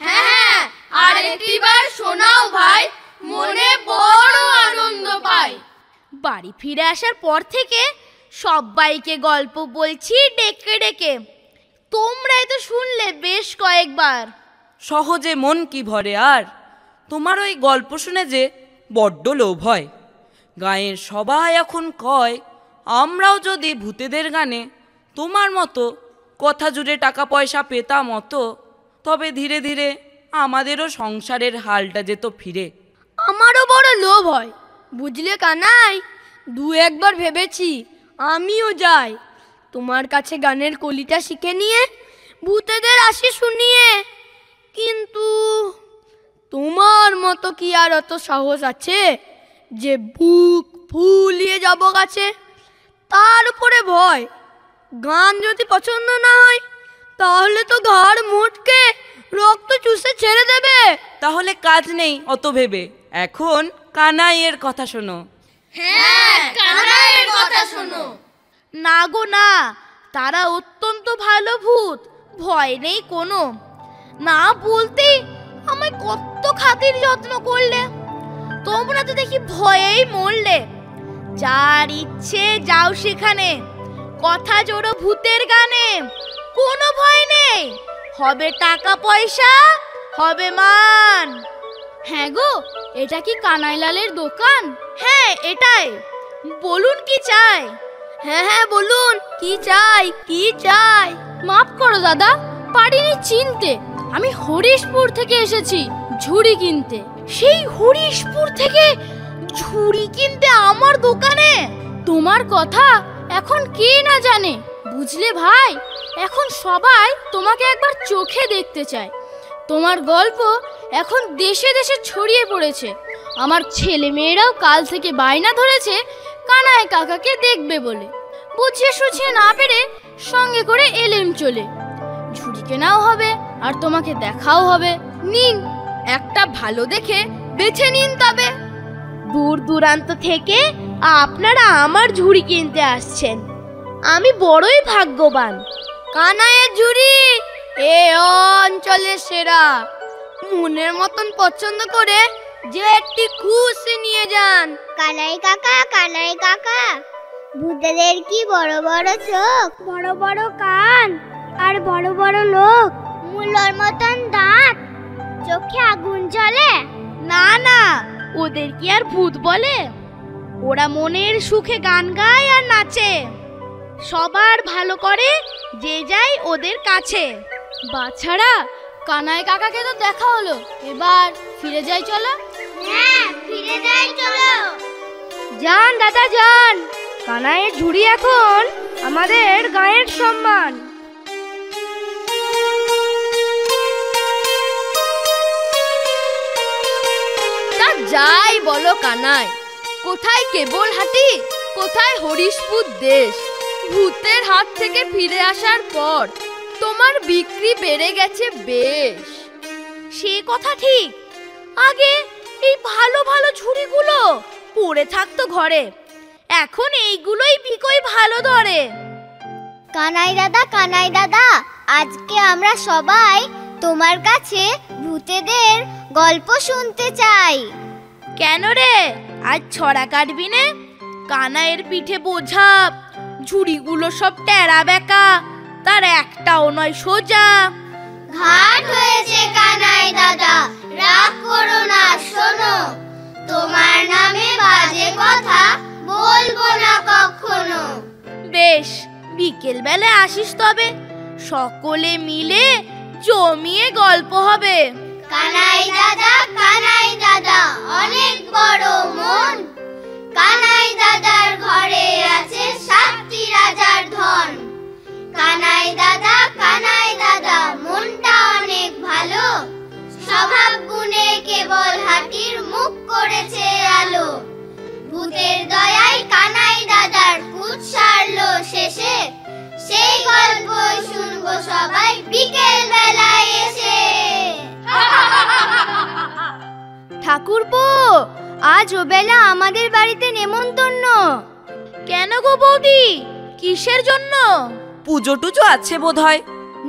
হ্যাঁ, আর একটিবার শোনাও ভাই, মনে বড় আনন্দ পাই। বাড়ি ফিরে আসার পর থেকে সবাইকে গল্প বলছি ডেকে ডেকে, তোমরাই তো শুনলে বেশ কয়েকবার। সহজে মন কি ভরে আর? তোমার ওই গল্প শুনে যে বড্ড লোভ হয়। গায়ের সবাই এখন কয়, আমরাও যদি ভূতেদের গানে তোমার মতো কথা জুড়ে টাকা পয়সা পেতাম অত, তবে ধীরে ধীরে আমাদেরও সংসারের হালটা যেত ফিরে। আমারও বড় লোভ হয়, বুঝলে কানাই। দু একবার ভেবেছি আমিও যাই তোমার কাছে গানের কলিটা শিখে নিয়ে, ভূতেদের আসি শুনিয়ে। কিন্তু তোমার মতো কি আর অত সাহস আছে যে বুক ফুলিয়ে যাব গাছে? তার উপরে ভয়, গান যদি পছন্দ না হয় তাহলে তো ঘাড় মোটকে রক্ত চুষে ছেড়ে দেবে। তাহলে কাজ নেই অত ভেবে, এখন কানাইয়ের কথা শোনো। হ্যাঁ, কানাইয়ের কথা শোনো। না গো না, তারা অত্যন্ত ভালো ভূত, ভয় নেই কোনো। না বলতেই আমায় কত খাতির যত্ন করলে, তোমরা তো দেখি ভয়েই মরলে। যার ইচ্ছে যাও সেখানে, কথা জোড়ো ভূতের গানে, কোনো ভয় নেই। হবে টাকা পয়সা, হবে মান। হ্যাঁ গো, এটা কি কানাইলালের দোকান? হ্যাঁ এটাই, বলুন কি চাই? হ্যাঁ হ্যাঁ বলুন, কি চাই কি চাই? মাফ করো দাদা, পারিনি চিনতে। আমি হরিশপুর থেকে এসেছি ঝুড়ি কিনতে। সেই হরিশপুর থেকে ঝুড়ি কিনতে আমার দোকানে? তোমার কথা এখন কে না জানে, বুঝলে ভাই। এখন সবাই তোমাকে একবার চোখে দেখতে চায়। তোমার গল্প এখন দেশে দেশে ছড়িয়ে পড়েছে। আমার ছেলে মেয়েরাও কাল থেকে বায়না ধরেছে কানাই কাকাকে দেখবে বলে। বুঝিয়ে সুঝিয়ে না পেরে সঙ্গে করে এলেম চলে। ঝুড়ি কেনাও হবে আর তোমাকে দেখাও হবে। নিন, একটা ভালো দেখে বেছে নিন তবে। দূর দূরান্ত থেকে আপনারা আমার ঝুড়ি কিনতে আসছেন, আমি বড়ই ভাগ্যবান। কানাইয়ের ঝুড়ি এ অঞ্চলের সেরা। মনের মতন পছন্দ করে যে একটি খুশি নিয়ে যান। কানাই কাকা, ভূতেদের কি বড় বড় চোখ, বড় বড় কান, আর বড় বড় লোক, মুলোর মতন দাঁত, চোখে আগুন জ্বলে। না না, ওদের কি আর ভূত বলে? ওরা মনের সুখে গান গায় আর নাচে, সবার ভালো করে যে যায় ওদের কাছে। বাছাড়া, কানাই কাকাকে তো দেখা হলো, এবার ফিরে যাই চলো। হ্যাঁ, ফিরে যাই চলো। যান দাদা যান, কানাইয়ের ঝুড়ি এখন আমাদের গায়ের সম্মান। তা যাই বলো কানাই, কোথায় কেবল হাটি, কোথায় হরিশপুর দেশ। ভূতের হাত থেকে ফিরে আসার পর তোমার বিক্রি বেড়ে গেছে বেশ। সে কথা ঠিক, আগে এই ভালো ভালো ঝুড়িগুলো পড়ে থাকতো ঘরে, এখন এইগুলোই বিকোই ভালো ধরে। কানাই দাদা, আজকে আমরা সবাই তোমার কাছে ভূতেদের গল্প শুনতে চাই। কেন রে, আজ ছড়া কাটবি নে? কানাইয়ের পিঠে বোঝা, ঝুড়িগুলো সব টেরা বেঁকা, তার একটাও নয় সোজা। ঘাট হয়েছে কানাই দাদা, রাগ করো না, শোনো, তোমার নামে বাজে কথা বলবো না কখনো। বেশ, বিকেল বেলা আসিস তবে, সকলে মিলে জমিয়ে গল্প হবে। কানাই দাদা অনেক বড় মন, কানাই দাদার ঘরে আছে 7টি রাজার ধন। কানাই দাদা মনটা অনেক ভালো, স্বভাব গুণে কেবল হাটির মুখ করেছে আলো। ভূতের দয়ায় কানাই দাদার কুৎ সারলো শেষে, সেই গল্প শুনবো সবাই বিকেল বেলায় এসে। ঠাকুরপো, আজ ওবেলা আমাদের বাড়িতে নেমন্তন্ন। কেন গো বৌদি, কিসের জন্য? পুজো টুজো আছে বোধহয়।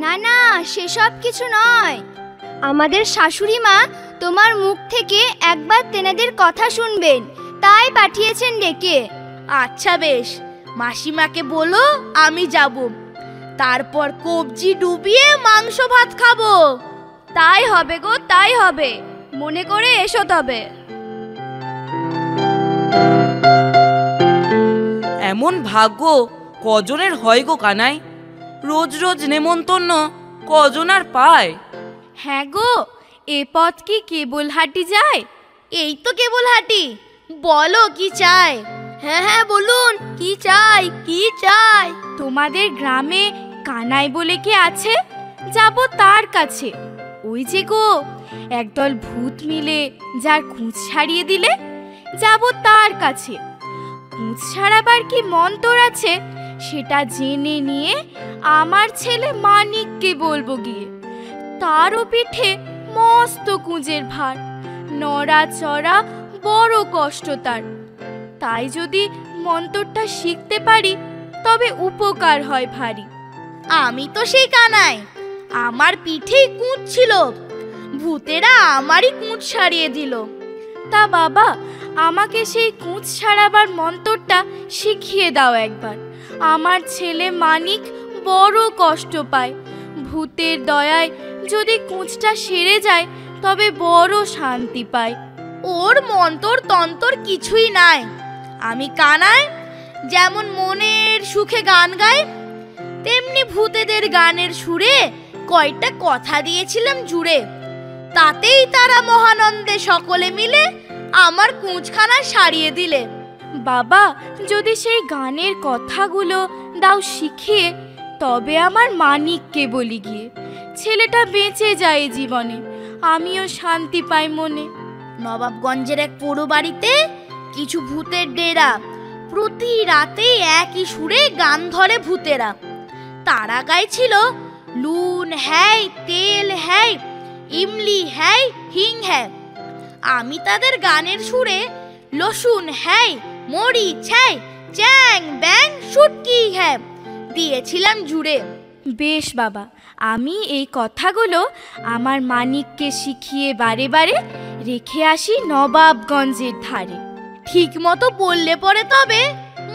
না না, সেসব কিছু নয়, আমাদের শাশুড়ি মা তোমার মুখ থেকে একবার তেনাদের কথা শুনবেন, তাই পাঠিয়েছেন ডেকে। আচ্ছা বেশ, মাসিমাকে বলো আমি যাব, তারপর কবজি ডুবিয়ে মাংস ভাত খাবো। তাই হবে গো, তাই হবে, মনে করে এসো তবে। এমন ভাগ্য কজনের হয় গো কানাই? রোজ রোজ নেমন্তন্ন কজন আর পায়? হ্যাঁ গো, এ পথ কি কেবল হাটি যায়? এই তো কেবল হাটি, বলো কি চাই? হ্যাঁ বলুন, কি চাই কি চাই? তোমাদের গ্রামে কানাই বলে কে আছে? যাব তার কাছে। ওই যে গো, একদল ভূত মিলে যার খুঁজ ছাড়িয়ে দিলে, যাব তার কাছে। খুঁজ ছাড়াবার কি মন্তর আছে সেটা জেনে নিয়ে আমার ছেলে মানিককে বলবো গিয়ে। তারও পিঠে মস্ত কুঁজের ভার, নড়াচড়া বড় কষ্ট তার। তাই যদি মন্তরটা শিখতে পারি তবে উপকার হয় ভারী। আমি তো সেই কানাই, আমার পিঠেই কুঁচ ছিল, ভূতেরা আমারই কুঁচ ছাড়িয়ে দিল। তা বাবা, আমাকে সেই কুঁচ ছাড়াবার মন্তরটা শিখিয়ে দাও একবার। আমার ছেলে মানিক বড় কষ্ট পায়, ভূতের দয়ায় যদি কুঁচটা সেরে যায় তবে বড় শান্তি পায়। ওর মন্তর তন্তর কিছুই নাই, আমি কানাই যেমন মনের সুখে গান গাই, তেমনি ভূতেদের গানের সুরে কয়টা কথা দিয়েছিলাম জুড়ে। তাতেই তারা মহানন্দে সকলে মিলে আমার কুঁচখানা সারিয়ে দিলে। বাবা, যদি সেই গানের কথাগুলো দাও শিখিয়ে, তবে আমার মানিককে বলি গিয়ে। ছেলেটা বেঁচে যায় জীবনে, আমিও শান্তি পাই মনে। নবাবগঞ্জের এক পোড়ো বাড়িতে কিছু ভূতের ডেরা, প্রতি রাতে একই সুরে গান ধরে ভূতেরা। তারা গাইছিল লুন হ্যায় তেল হ্যায় ইমলি হ্যায় হিং হ্যায়। আমি তাদের গানের সুরে লসুন হ্যায় মরিচ হ্যায় চ্যাং ব্যাং শুটকি হ্যায় দিয়েছিলাম জুড়ে। বেশ বাবা, আমি এই কথাগুলো আমার মানিককে শিখিয়ে বারে বারে রেখে আসি নবাবগঞ্জের ধারে। ঠিক মতো বললে পরে তবে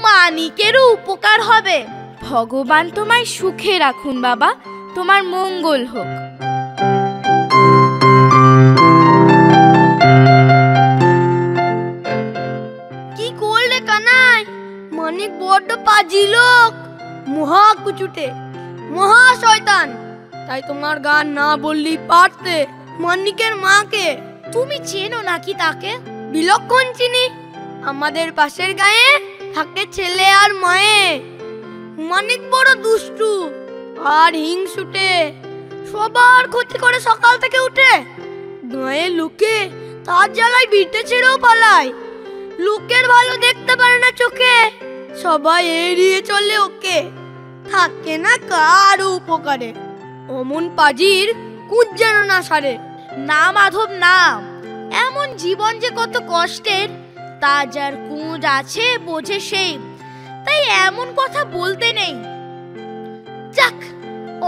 মানিকেরও উপকার হবে। ভগবান তোমায় সুখে রাখুন বাবা, তোমার মঙ্গল হোক। কি করলে কানাই? মানিক বড্ড পাজি লোক, মহা কুচুটে, মহা শয়তান। তাই তোমার গান না বললেই পারতে। মানিকের মাকে তুমি চেনো নাকি তাকে? বিলক্ষণ চিনি। আমাদের পাশের গায়ে থাকে ছেলে আর মায়ে। মানিক বড় দুষ্টু আর হিংসুটে, সবার ক্ষতি করে সকাল থেকে উঠে। গায়ে লোকে তার জ্বালায় বিটে ছেড়েও পালায়। লোকের ভালো দেখতে পারে না চোখে, সবাই এড়িয়ে চলে ওকে, থাকে না কারো উপকারে। অমন পাজির কুঁজ যেন না সারে। না মাধব না, এমন জীবন যে কত কষ্টের তা যার কুঁজ আছে বোঝে সেই, তাই এমন কথা বলতে নেই। যাক,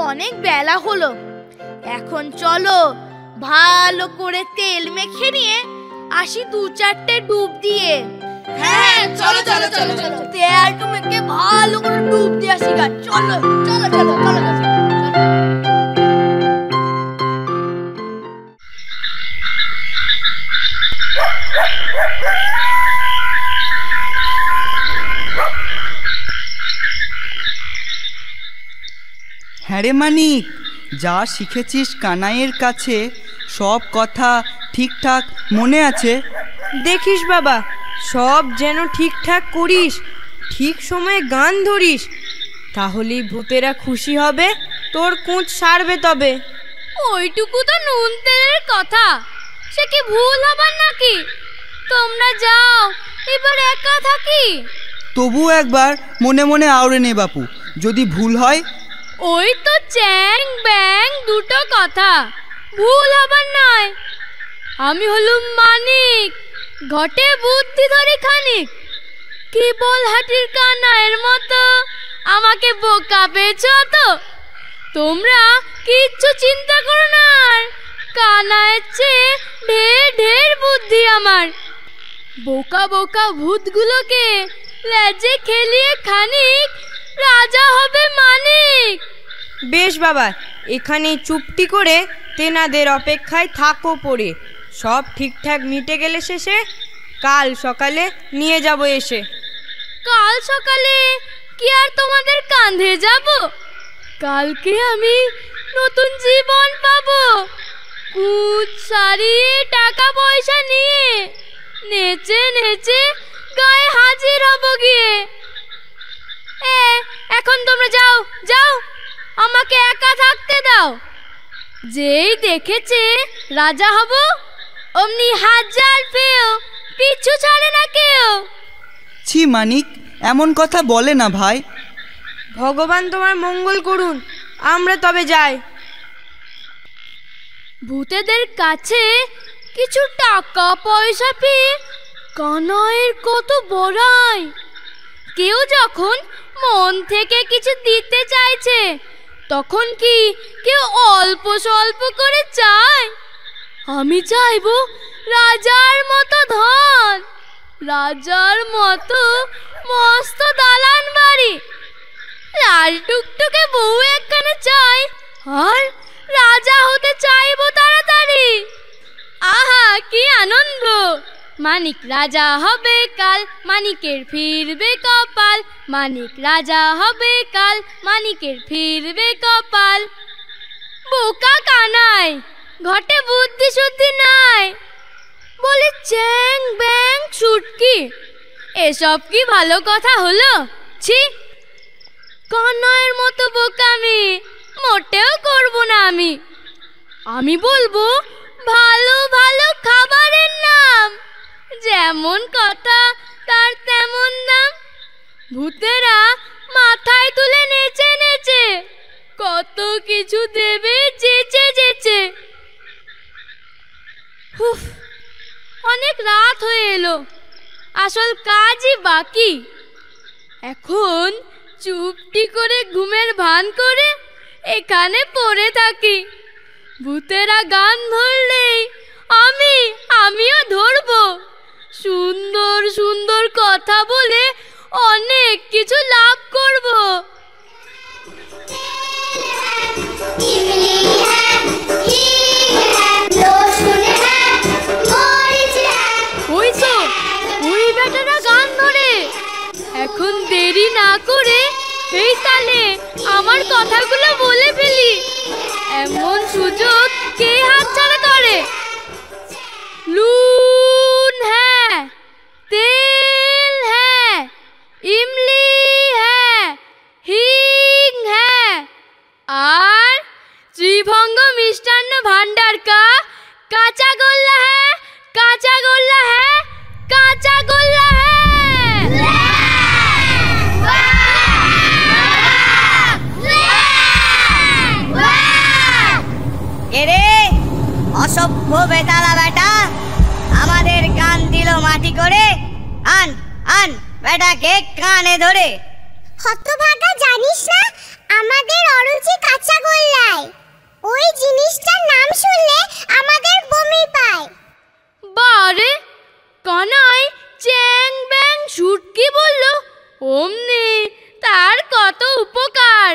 অনেক বেলা হলো, এখন চলো ভালো করে তেল মেখে নিয়ে আসি 2-4টে ডুব দিয়ে। হ্যাঁ চলো চলো চলো চলো, তেলটা মেখে ভালো করে ডুব দিয়ে আসি গা। চলো চলো চলো চলো চলো। হ্যাঁ রে মানিক, যা শিখেছিস কানাইয়ের কাছে সব কথা ঠিকঠাক মনে আছে? দেখিস বাবা, সব যেন ঠিকঠাক করিস, ঠিক সময়ে গান ধরিস, তাহলেই ভূতেরা খুশি হবে, তোর কুঁচ সারবে তবে। ওইটুকু তো নুন তেলের কথা, সে কি ভুল হবার নাকি? তোমরা যাও, এবার একা থাকি। তবু একবার মনে মনে আওড়ে নে বাপু, যদি ভুল হয়। ওই তো চ্যাং ব্যাং দুটো কথা, ভুল হবার নয়। আমি হলুম মানিক, ঘটে বুদ্ধি ধরে খানিক। কেবল হাটির কানাইয়ের মতো আমাকে বোকা পেয়েছ তো? তোমরা কিচ্ছু চিন্তা করো না, কানাইয়ের চেয়ে ঢের ঢের বুদ্ধি আমার। বোকা বোকা ভূতগুলোকে লেজে খেলিয়ে খানিক রাজা হবে মানিক। বেশ বাবা, এখানে চুপটি করে তেনাদের অপেক্ষায় থাকো পড়ে। সব ঠিকঠাক মিটে গেলে শেষে কাল সকালে নিয়ে যাব এসে। কাল সকালে কি আর তোমাদের কাঁধে যাব? কালকে আমি নতুন জীবন পাবো, কুঁচ সারিয়ে টাকা পয়সা নিয়ে নেচে নেচে গায়ে হাজির হব গিয়ে। এখন তোমরা যাও যাও, আমাকে একা থাকতে দাও। যেই দেখেছে রাজা হব অমনি হাজার পেও পিছু ছাড়ে না কেউ। ছি মানিক, এমন কথা বলে না ভাই। ভগবান তোমার মঙ্গল করুন, আমরা তবে যাই। ভূতেদের কাছে কিছু টাকা পয়সা পেয়ে কানাইয়ের কত বড়াই। কেউ যখন মন থেকে কিছু দিতে চাইছে, তখন কি কেউ অল্প স্বল্প করে চায়? আমি চাইবো রাজার মতো ধন, রাজার মতো মস্ত দালান বাড়ি, লাল টুকটুকে বউ একখানে চাই, আর রাজা হতে চাইবো তাড়াতাড়ি। আহা কি আনন্দ! মানিক রাজা হবে কাল, মানিকের ফিরবে কপাল। মানিক রাজা হবে কাল, মানিকের ফিরবে কপাল। বোকা কানাই, ঘটে বুদ্ধি শুদ্ধি নাই, বলে চ্যাং ব্যাং ছুটকি। এসব কি ভালো কথা হলো? ছি, কানাইয়ের মতো বোকামি মোটেও করব না আমি। আমি বলবো ভালো ভালো খাবারের নাম, যেমন কথা তার তেমন দাম। ভূতেরা মাথায় তুলে নেচে নেচে কত কিছু দেবে যেচে যেচে। অনেক রাত হয়ে এলো, আসল কাজই বাকি। এখন চুপটি করে ঘুমের ভান করে এখানে পড়ে থাকি। ভূতেরা গান ধরলেই আমিও ধরবো। সুন্দর সুন্দর কথা বলে অনেক কিছু লাভ করব। ওই তো, ওই বেটারা গান ধরে। এখন দেরি না করে এই তালে আমার কথাগুলো বলে ফেলি, এমন সুযোগ কে হাতছাড়া করে? लून है, तेल है, इमली है, हिंग है और त्रिभंग मिष्टान्न भांडार का काचा गोल्ला है, काचा गोल्ला है, काचा गोल्ला है। এরে অসভ্য বেতালা বেটা, আমাদের কান দিল মাটি করে। আন আন বেটাকে কানে ধরে। হতভাগা জানিস না আমাদের অরুচি কাঁচা গোল্লায়, ওই জিনিসটার নাম শুনলে আমাদের বমি পায়। বারে কানাই চ্যাং ব্যাং শুটকি বলল, অমনি তার কত উপকার,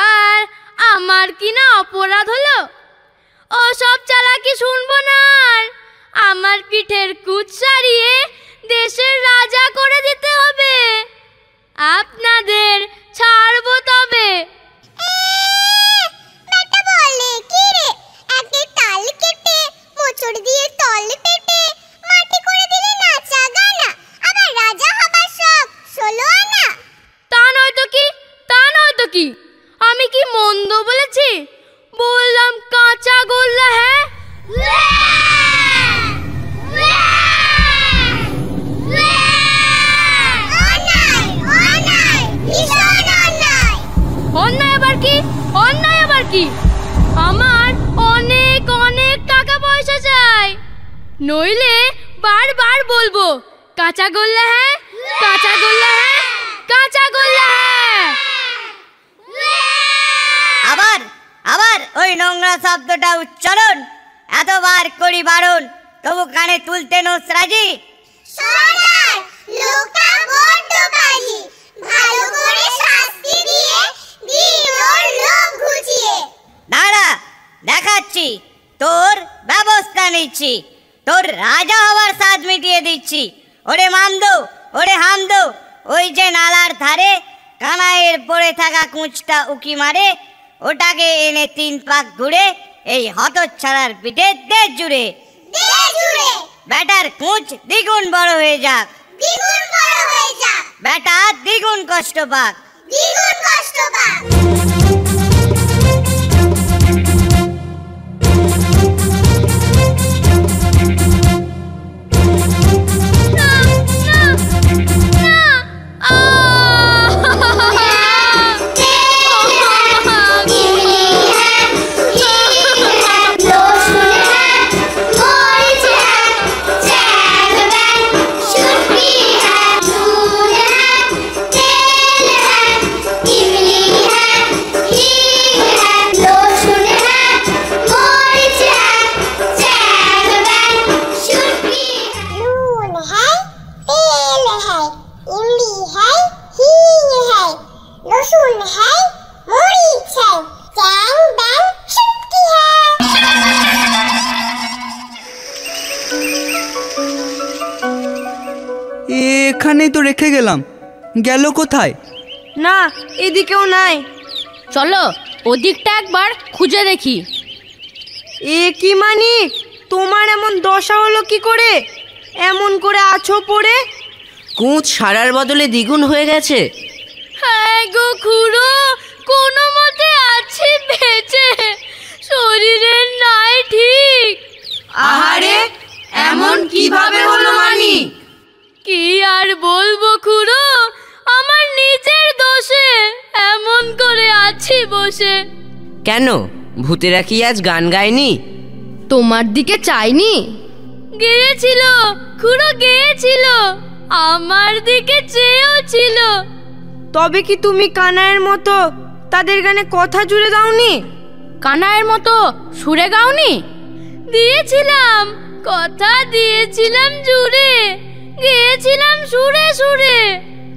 আর আমার কি না অপরাধ হলো? ও সব চালাকি শুনবো না, আর আমার পিঠের কুচ সারিয়ে দেশের রাজা করে দিতে হবে। আপনাদের ছাড়বো তবে। বেটা বলে কি রে, একে তাল কেটে মোচড় দিয়ে তল পেটে মাটি করে দিলে নাচা গানা, আবার রাজা হবার সব 16 আনা। তা নয় তো কি, তা নয় তো কি, আমি কি মন্দ বলেছি? বললাম কাঁচা গোল্লা হ্যাঁ। অন্যায় আবার কি, অন্যায় আবার কি? আমার অনেক অনেক টাকা পয়সা চাই, নইলে বারবার বলবো কাঁচা গোল্লা হ্যাঁ, কাঁচা গোল্লা হ্যাঁ, কাঁচা গোল্লা হ্যাঁ। আবার আবার ওই নোংরা শব্দটা উচ্চারণ এতবার করি বারণ, তবু কানে তুলতে নোস রাজি। সরদার লোকটা বড্ড বাজি, ভালো করে শাস্তি দিয়ে দিন ওর লোভ ঘুচিয়ে। দাঁড়া দেখাচ্ছি, তোর ব্যবস্থা নিচ্ছি, তোর রাজা হওয়ার স্বাদ মিটিয়ে দিচ্ছি। ওরে মামদো, ওরে হামদো, ওই যে নালার ধারে কানাইয়ের পড়ে থাকা কুঁচটা উকি মারে, ওটাকে এনে 3 পাক ঘুরে এই হতচ্ছাড়ার পিঠে দে জুড়ে। বেটার কুঁচ দ্বিগুণ বড় হয়ে যাক, দ্বিগুণ বড় হয়ে যাক, বেটা দ্বিগুণ কষ্ট পাক, দ্বিগুণ কষ্ট পাক। এখানেই তো রেখে গেলাম, গেল কোথায়? না এদিকেও নাই। চলো ওদিকটা একবার খুঁজে দেখি। এ কি মানিক, তোমার এমন দশা হলো কি করে? এমন করে আছো পড়ে? কুঁচ সারার বদলে দ্বিগুণ হয়ে গেছে। হ্যাঁ গো খুড়ো, কোনো মতে আছি বেঁচে, শরীরের নাই ঠিক। আহারে, এমন কিভাবে হলো মানিক? কি আর বলবো খুড়ো, আমার নিজের দোষে এমন করে আছি বসে। কেন, ভূতেরা কি আজ গান গায়নি? তোমার দিকে চাইনি? গেয়েছিল খুড়ো, গেয়েছিল, আমার দিকে চেয়েও ছিল। তবে কি তুমি কানাইয়ের মতো তাদের গানে কথা জুড়ে দাওনি? কানাইয়ের মতো সুরে গাওনি? দিয়েছিলাম, কথা দিয়েছিলাম জুড়ে, গেয়েছিলাম সুরে সুরে।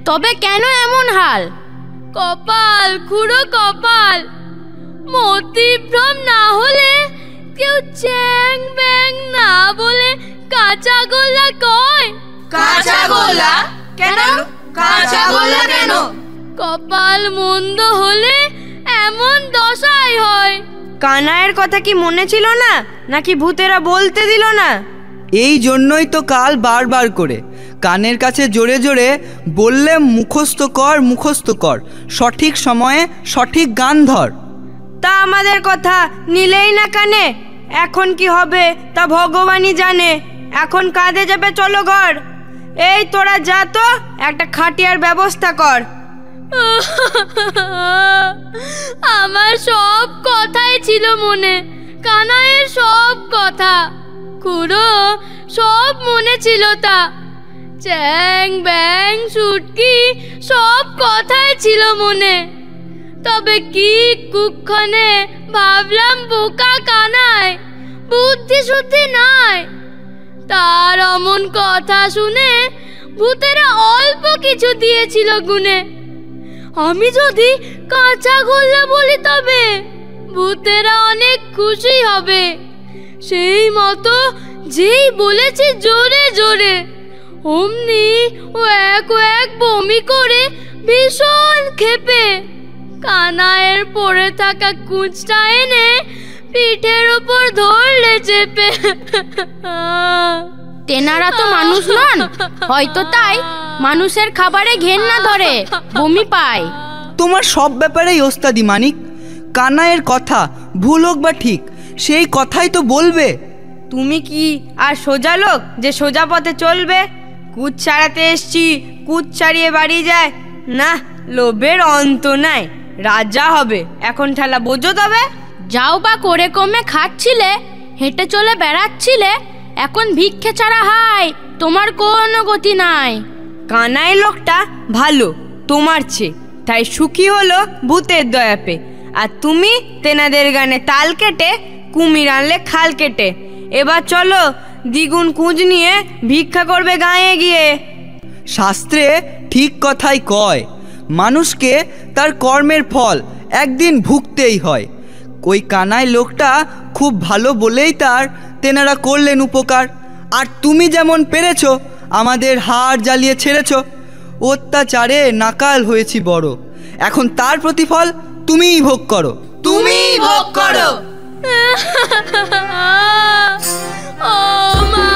তবে কেন এমন হাল? কপাল খুড়ো কপাল, মতিভ্রম না হলে কেউ চ্যাং ব্যাং না বলে কাঁচা গোল্লা কয়। কাঁচা গোল্লা কেন? কাঁচা গোল্লা কেন? কপাল মন্দ হলে এমন দশাই হয়। কানাইয়ের কথা কি মনে ছিল না, নাকি ভূতেরা বলতে দিল না? এই জন্যই তো কাল বারবার করে কানের কাছে জোরে জোরে বললে মুখস্থ কর, সঠিক সময়ে সঠিক গান ধর। তা আমাদের কথা নিলেই না কানে, এখন কি হবে তা ভগবানই জানে। এখন কাঁধে যাবে, চলো ঘর। এই তোরা যা তো একটা খাটিয়ার ব্যবস্থা কর। আমার সব কথাই ছিল মনে, কানাইয়ের সব কথা, খুড়ো সব মনে ছিল তা। চ্যাং ব্যাং শুটকি সব কথাই ছিল মনে। তবে কি কুক্ষণে ভাবলাম বোকা কানাই, বুদ্ধি শুদ্ধি নাই। তার অমন কথা শুনে ভূতেরা অল্প কিছু দিয়েছিল গুনে। আমি যদি কাঁচা গোল্লা বলি তবে ভূতেরা অনেক খুশি হবে। সেই মতো যেই বলেছে জোরে জোরে, অমনি ও এক বমি করে ভীষণ ক্ষেপে কানাইয়ের পড়ে থাকা কুঁচটা এনে পিঠের উপর ধরলে চেপে। তেনারা তো মানুষ নন, হয়তো তাই মানুষের খাবারে ঘেন্না ধরে, বমি পায়। তোমার সব ব্যাপারেই ওস্তাদি মানিক। কানাইয়ের কথা ভুল হোক বা ঠিক, সেই কথাই তো বলবে। তুমি কি আর সোজা লোক যে সোজা পথে চলবে? কুচ ছাড়াতে এসছি, কুচ ছাড়িয়ে বাড়ি যায় না। লোভের অন্ত নাই, রাজা হবে এখন ঠেলা বোঝো। তবে যাও বা করে কমে খাচ্ছিলে, হেঁটে চলে বেড়াচ্ছিলে, এখন ভিক্ষে ছাড়া হাই তোমার কোনো গতি নাই। কানাই লোকটা ভালো তোমার চেয়ে, তাই সুখী হলো ভূতের দয়া পে। আর তুমি তেনাদের গানে তাল কেটে কুমির আনলে খাল কেটে। এবার চলো দ্বিগুণ কুঁজ নিয়ে ভিক্ষা করবে গাঁয়ে গিয়ে। শাস্ত্রে ঠিক কথাই কয়, মানুষকে তার কর্মের ফল একদিন ভুগতেই হয়। ওই কানাই লোকটা খুব ভালো বলেই তার তেনারা করলেন উপকার। আর তুমি যেমন পেরেছ আমাদের হাড় জ্বালিয়ে ছেড়েছ। অত্যাচারে নাকাল হয়েছি বড়, এখন তার প্রতিফল তুমিই ভোগ করো, তুমিই ভোগ করো। ও মা।